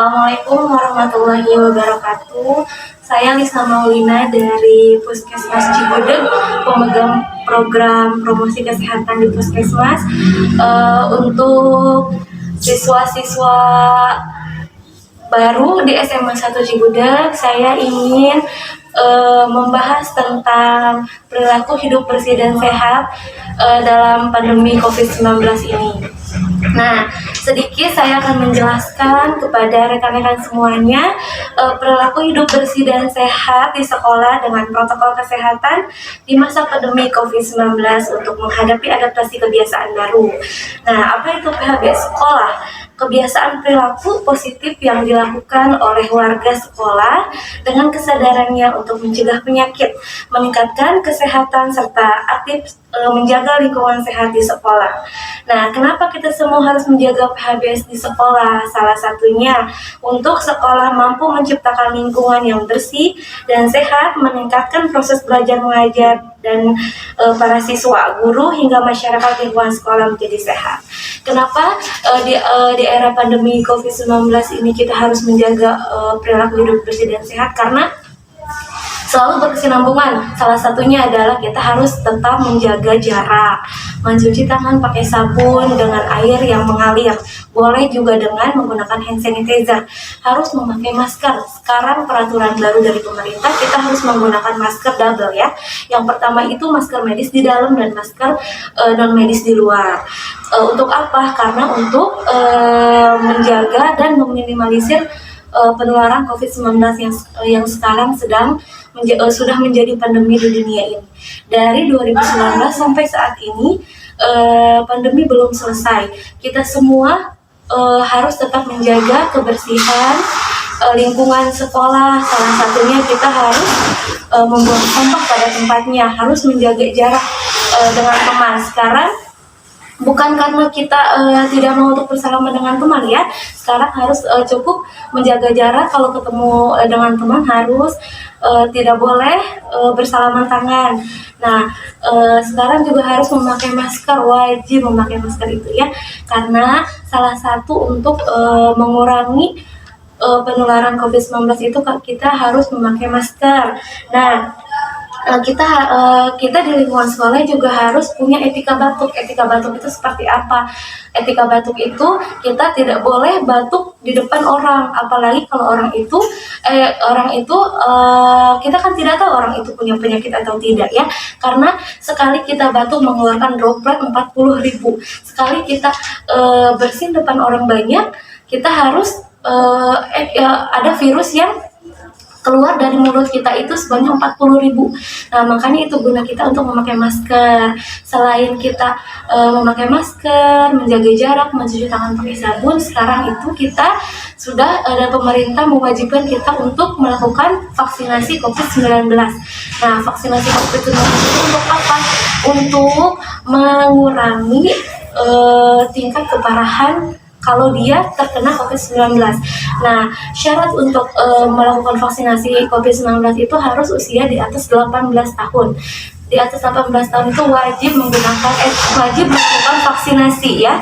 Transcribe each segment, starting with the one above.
Assalamualaikum warahmatullahi wabarakatuh. Saya Lisna Maulina dari Puskesmas Cigudeg, pemegang program promosi kesehatan di Puskesmas. Untuk siswa-siswa baru di SMA 1 Cigudeg, saya ingin membahas tentang perilaku hidup bersih dan sehat dalam pandemi COVID-19 ini. Nah, sedikit saya akan menjelaskan kepada rekan-rekan semuanya perilaku hidup bersih dan sehat di sekolah dengan protokol kesehatan di masa pandemi COVID-19 untuk menghadapi adaptasi kebiasaan baru. Nah, apa itu PHBS sekolah? Kebiasaan perilaku positif yang dilakukan oleh warga sekolah dengan kesadarannya untuk mencegah penyakit, meningkatkan kesehatan, serta aktif menjaga lingkungan sehat di sekolah. Nah, kenapa kita semua harus menjaga PHBS di sekolah? Salah satunya untuk sekolah mampu menciptakan lingkungan yang bersih dan sehat, meningkatkan proses belajar mengajar dan para siswa, guru hingga masyarakat lingkungan sekolah menjadi sehat. Kenapa di era pandemi COVID-19 ini kita harus menjaga perilaku hidup bersih dan sehat? Karena selalu berkesinambungan. Salah satunya adalah kita harus tetap menjaga jarak, mencuci tangan pakai sabun dengan air yang mengalir. Boleh juga dengan menggunakan hand sanitizer. Harus memakai masker. Sekarang peraturan baru dari pemerintah, kita harus menggunakan masker double ya. Yang pertama itu masker medis di dalam dan masker non medis di luar. Untuk apa? Karena untuk menjaga dan meminimalisir penularan COVID-19 yang sekarang sudah menjadi pandemi di dunia ini. Dari 2019 sampai saat ini pandemi belum selesai. Kita semua harus tetap menjaga kebersihan lingkungan sekolah. Salah satunya kita harus membuang sampah pada tempatnya, harus menjaga jarak dengan teman. Sekarang bukan karena kita tidak mau untuk bersalaman dengan teman ya. Sekarang harus cukup menjaga jarak. Kalau ketemu dengan teman harus tidak boleh bersalaman tangan. Nah, sekarang juga harus memakai masker, wajib memakai masker itu ya. Karena salah satu untuk mengurangi penularan COVID-19 itu kita harus memakai masker. Nah, kita di lingkungan sekolah juga harus punya etika batuk. Etika batuk itu seperti apa? Etika batuk itu kita tidak boleh batuk di depan orang, apalagi kalau orang itu kita kan tidak tahu orang itu punya penyakit atau tidak ya. Karena sekali kita batuk mengeluarkan droplet 40.000. Sekali kita bersin depan orang banyak, kita harus ada virus yang keluar dari mulut kita itu sebanyak 40.000. Nah, makanya itu guna kita untuk memakai masker. Selain kita memakai masker, menjaga jarak, mencuci tangan pakai sabun, sekarang itu kita sudah ada pemerintah mewajibkan kita untuk melakukan vaksinasi COVID-19. Nah, vaksinasi COVID-19 itu untuk apa? Untuk mengurangi tingkat keparahan kalau dia terkena COVID-19. Nah, syarat untuk melakukan vaksinasi COVID-19 itu harus usia di atas 18 tahun. Di atas 18 tahun itu wajib melakukan vaksinasi ya.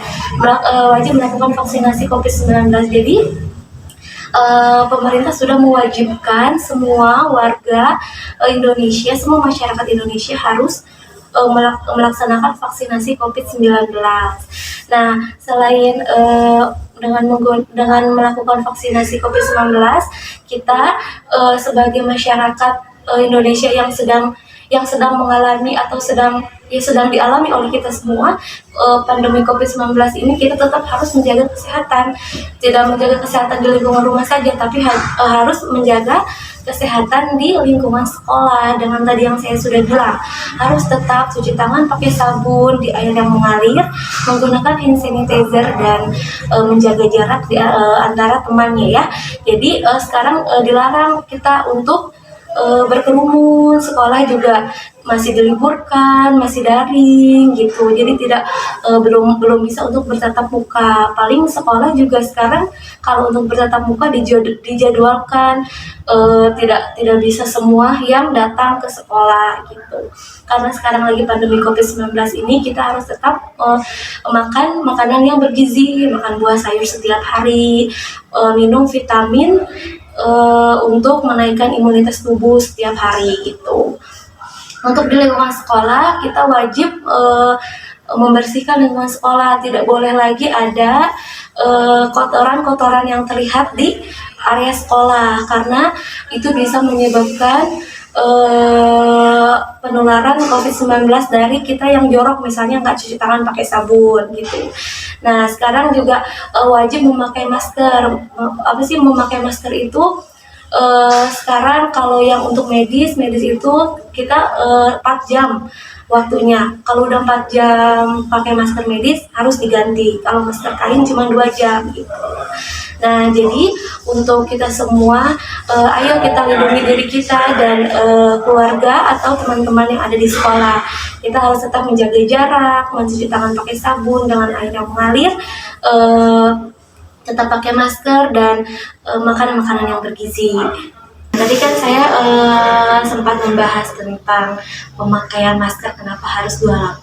Wajib melakukan vaksinasi COVID-19. Jadi pemerintah sudah mewajibkan semua warga Indonesia, semua masyarakat Indonesia harus melaksanakan vaksinasi COVID-19. Nah, selain dengan melakukan vaksinasi COVID-19, kita sebagai masyarakat Indonesia yang sedang mengalami atau sedang dialami oleh kita semua pandemi COVID-19 ini, kita tetap harus menjaga kesehatan. Tidak menjaga kesehatan di lingkungan rumah saja, tapi harus menjaga kesehatan di lingkungan sekolah. Dengan tadi yang saya sudah bilang, harus tetap cuci tangan pakai sabun di air yang mengalir, menggunakan hand sanitizer, dan menjaga jarak antara temannya ya. Jadi sekarang dilarang kita untuk berkerumun. Sekolah juga masih diliburkan, masih daring gitu. Jadi tidak belum bisa untuk bertatap muka. Paling sekolah juga sekarang kalau untuk bertatap muka dijadwalkan, tidak bisa semua yang datang ke sekolah gitu. Karena sekarang lagi pandemi COVID-19 ini, kita harus tetap makan makanan yang bergizi, makan buah sayur setiap hari, minum vitamin untuk menaikkan imunitas tubuh setiap hari gitu. Untuk di lingkungan sekolah, kita wajib membersihkan lingkungan sekolah. Tidak boleh lagi ada kotoran-kotoran yang terlihat di area sekolah, karena itu bisa menyebabkan penularan COVID-19 dari kita yang jorok, misalnya nggak cuci tangan pakai sabun gitu. Nah, sekarang juga wajib memakai masker. Memakai masker itu sekarang kalau yang untuk medis itu kita 4 jam waktunya. Kalau udah 4 jam pakai masker medis harus diganti. Kalau masker kain cuma 2 jam gitu. Nah, jadi untuk kita semua, ayo kita lindungi diri kita dan keluarga atau teman-teman yang ada di sekolah. Kita harus tetap menjaga jarak, mencuci tangan pakai sabun dengan air yang mengalir, tetap pakai masker, dan makan makanan yang bergizi. Tadi kan saya sempat membahas tentang pemakaian masker, kenapa harus bukan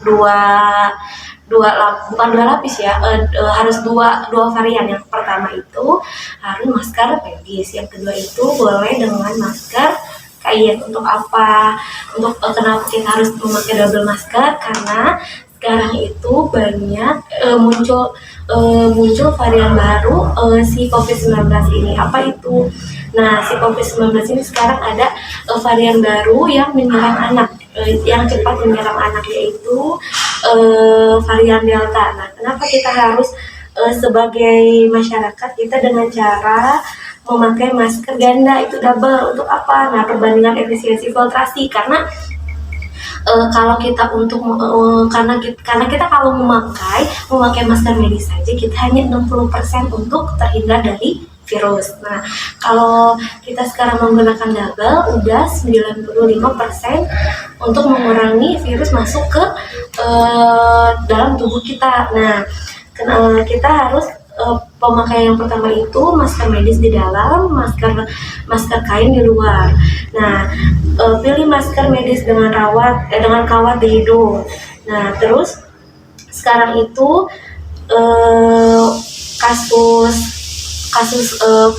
dua lapis ya, harus dua varian. Yang pertama itu harus masker medis, yang kedua itu boleh dengan masker kain. Untuk apa? Kenapa kita harus memakai double masker? Karena sekarang itu banyak muncul varian baru si COVID-19 ini. Apa itu? Nah, si COVID-19 ini sekarang ada varian baru yang menyerang anak, yang cepat menyerang anak, yaitu varian Delta. Nah, kenapa kita harus sebagai masyarakat kita dengan cara memakai masker ganda itu double? Untuk apa? Nah, perbandingan efisiensi filtrasi. Karena kalau kita karena kita kalau memakai masker medis saja, kita hanya 60% untuk terhindar dari virus. Nah, kalau kita sekarang menggunakan double, udah 95% untuk mengurangi virus masuk ke dalam tubuh kita. Nah, kita harus pemakaian yang pertama itu masker medis di dalam, masker kain di luar. Nah, pilih masker medis dengan kawat di hidung. Nah, terus sekarang itu kasus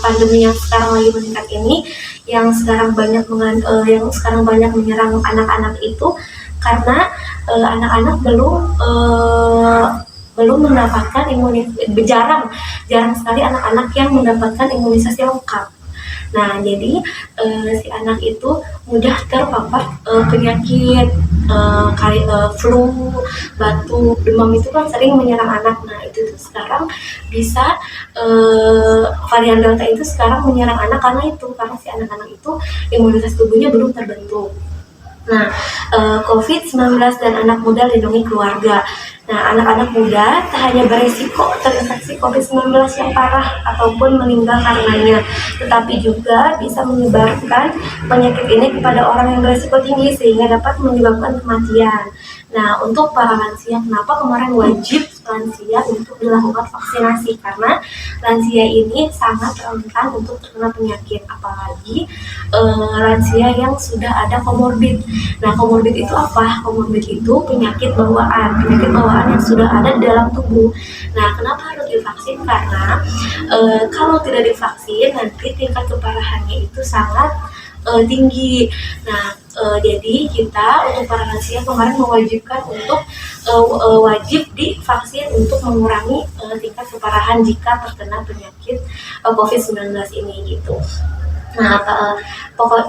pandemi yang sekarang lagi meningkat ini, yang sekarang banyak menyerang anak-anak itu karena anak-anak belum mendapatkan jarang sekali anak-anak yang mendapatkan imunisasi lengkap. Nah, jadi si anak itu mudah terpapar penyakit flu, batuk, demam itu kan sering menyerang anak. Nah, itu tuh sekarang bisa varian Delta itu sekarang menyerang anak karena si anak-anak itu imunitas tubuhnya belum terbentuk. Nah, COVID-19 dan anak muda lindungi keluarga. Nah, anak-anak muda tak hanya beresiko terinfeksi COVID-19 yang parah ataupun meninggal karenanya, tetapi juga bisa menyebarkan penyakit ini kepada orang yang beresiko tinggi sehingga dapat menyebabkan kematian. Nah, untuk para lansia, kenapa kemarin wajib lansia untuk dilakukan vaksinasi? Karena lansia ini sangat rentan untuk terkena penyakit, apalagi lansia yang sudah ada komorbid. Nah, komorbid itu apa? Komorbid itu penyakit bawaan yang sudah ada di dalam tubuh. Nah, kenapa harus divaksin? Karena kalau tidak divaksin nanti tingkat keparahannya itu sangat tinggi. Nah, jadi kita untuk para lansia kemarin mewajibkan untuk wajib divaksin untuk mengurangi tingkat keparahan jika terkena penyakit COVID-19 ini gitu. Nah,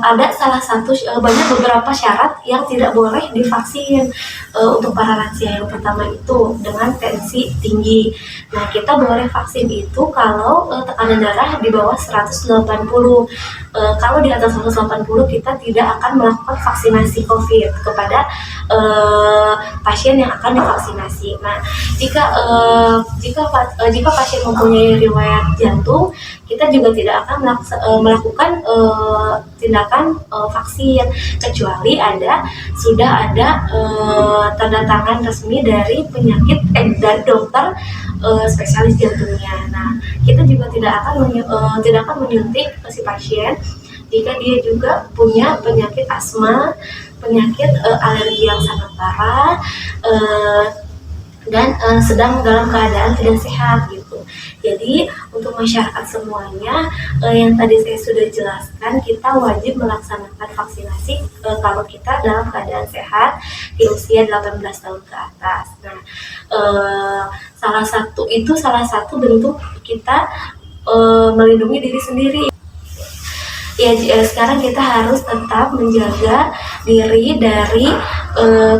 ada banyak beberapa syarat yang tidak boleh divaksin untuk para lansia. Yang pertama itu dengan tensi tinggi. Nah, kita boleh vaksin itu kalau tekanan darah di bawah 180. Kalau di atas 180 kita tidak akan melakukan vaksinasi COVID kepada pasien yang akan divaksinasi. Nah, jika pasien mempunyai riwayat jantung, kita juga tidak akan melakukan melakukan tindakan vaksin, kecuali sudah ada tanda tangan resmi dari dari dokter spesialis jantungnya. Nah, kita juga tidak akan menyuntik si pasien jika dia juga punya penyakit asma, penyakit alergi yang sangat parah, dan sedang dalam keadaan tidak sehat gitu. Jadi untuk masyarakat semuanya, yang tadi saya sudah jelaskan, kita wajib melaksanakan vaksinasi kalau kita dalam keadaan sehat di usia 18 tahun ke atas. Nah, salah satu bentuk kita melindungi diri sendiri. Ya, sekarang kita harus tetap menjaga diri dari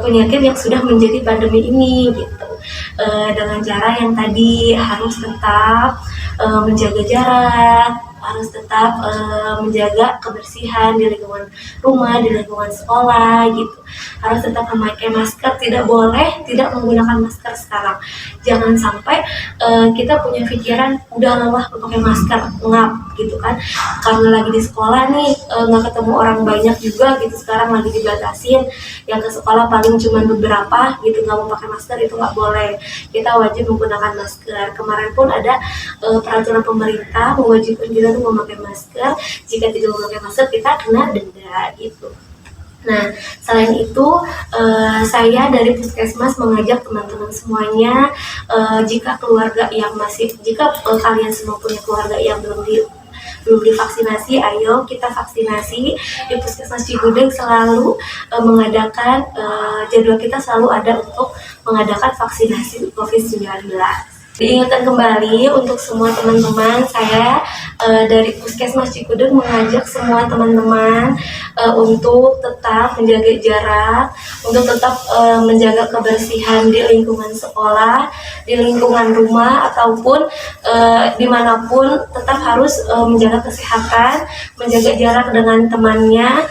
penyakit yang sudah menjadi pandemi ini gitu. Dengan cara yang tadi harus tetap menjaga jarak, harus tetap menjaga kebersihan di lingkungan rumah, di lingkungan sekolah gitu. Harus tetap memakai masker, tidak boleh tidak menggunakan masker sekarang. Jangan sampai kita punya pikiran udah lelah pakai masker, ngap gitu kan. Karena lagi di sekolah nih nggak ketemu orang banyak juga gitu, sekarang lagi dibatasin, yang ke sekolah paling cuma beberapa gitu, nggak mau pakai masker, itu nggak boleh. Kita wajib menggunakan masker. Kemarin pun ada peraturan pemerintah mewajibkan kita untuk memakai masker. Jika tidak memakai masker kita kena denda gitu. Nah, selain itu saya dari Puskesmas mengajak teman-teman semuanya, jika kalian semua punya keluarga yang belum divaksinasi, ayo kita vaksinasi. Di Puskesmas Cigudeg selalu mengadakan jadwal kita selalu ada untuk mengadakan vaksinasi COVID-19. Diingatkan kembali untuk semua teman-teman, saya dari Puskesmas Cigudeg mengajak semua teman-teman untuk tetap menjaga jarak, untuk tetap menjaga kebersihan di lingkungan sekolah, di lingkungan rumah, ataupun dimanapun tetap harus menjaga kesehatan, menjaga jarak dengan temannya,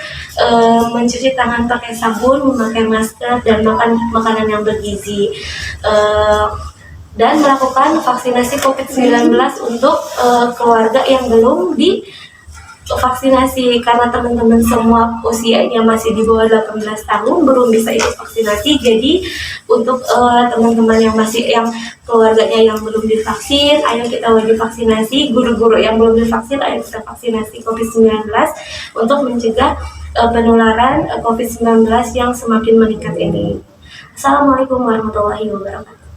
mencuci tangan pakai sabun, memakai masker, dan makan makanan yang bergizi. Dan melakukan vaksinasi COVID-19 untuk keluarga yang belum divaksinasi, karena teman-teman semua usianya masih di bawah 18 tahun belum bisa ikut vaksinasi. Jadi untuk teman-teman yang keluarganya yang belum divaksin, ayo kita wajib vaksinasi. Guru-guru yang belum divaksin, ayo kita vaksinasi COVID-19 untuk mencegah penularan COVID-19 yang semakin meningkat ini. Assalamualaikum warahmatullahi wabarakatuh.